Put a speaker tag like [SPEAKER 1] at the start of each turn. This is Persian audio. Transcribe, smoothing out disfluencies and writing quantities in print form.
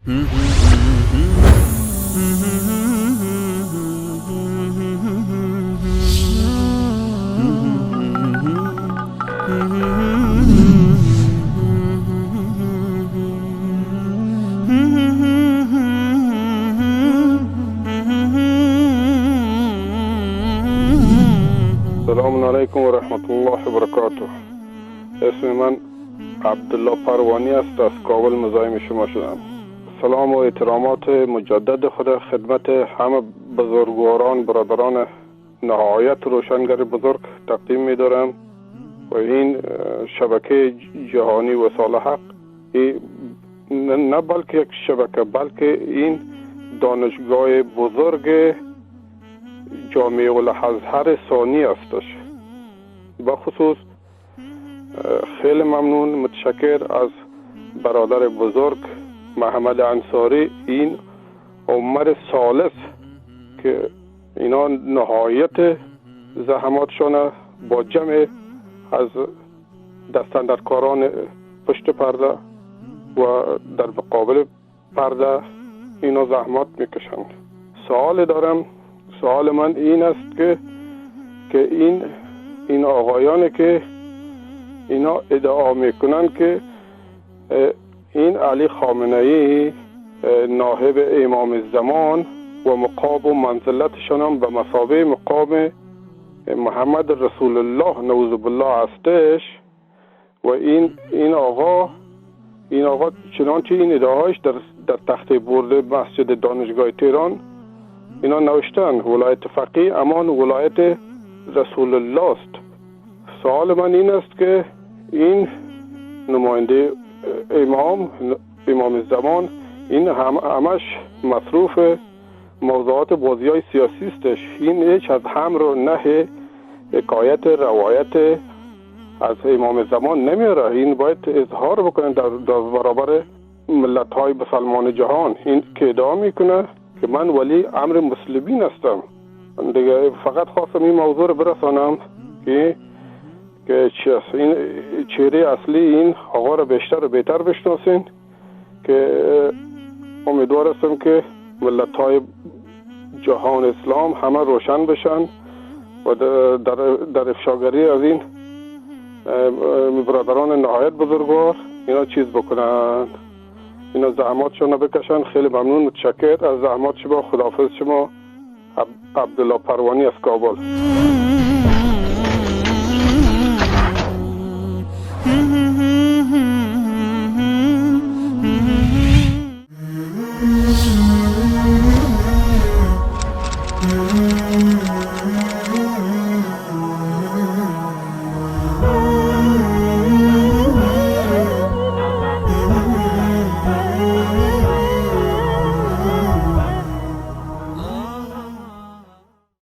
[SPEAKER 1] سلام علیکم و رحمت الله و برکاته. اسم من عبدالله پروانی است، از کابل مزاحم شما شدم. سلام و احترامات مجدد خود خدمت همه بزرگواران برادران نهایت روشنگر بزرگ تقدیم می دارم و این شبکه جهانی وصال حق نه بلکه یک شبکه، بلکه این دانشگاه بزرگ جامعه الازهر ثانی استش. با خصوص خیلی ممنون متشکر از برادر بزرگ محمد انصاری، این عمر ثالث که اینا نهایت زحماتشان با جمع از دستاندرکاران پشت پرده و در مقابل پرده اینا زحمات میکشند. سوال دارم. سوال من این است که این آقایانی که اینا ادعا میکنن که این علی خامنه ای نائب امام زمان و مقام و منزلتشان هم به مثابه مقام محمد رسول الله نعوذ بالله هستش و این آقا چنانچه این ادعاش در تخته برد مسجد دانشگاه تهران اینا نوشتن ولایت فقیه امان ولایت رسول الله است. سوال من این است که این نماینده امام زمان این همش مصروف موضوعات بازی‌های سیاسی استش. این هیچ از هم رو نه حکایت روایت از امام زمان نمیاره. این باید اظهار بکنه در برابر ملت‌های مسلمان جهان. این که ادعا میکنه که من ولی امر مسلمین هستم. دیگه فقط خواستم این موضوع رو برسانم که این چهره اصلی این آقا رو بیشتر و بهتر بشناسین، که امیدوار هستم که ملت‌های جهان اسلام همه روشن بشن و در افشاگری از این برادران نهایت بزرگوار اینا چیز بکنن، اینا زحماتشون رو بکشن. خیلی ممنون، متشکر از زحمات شما. خداحافظ شما. عبدالله پروانی از کابل.
[SPEAKER 2] Mm-hmm.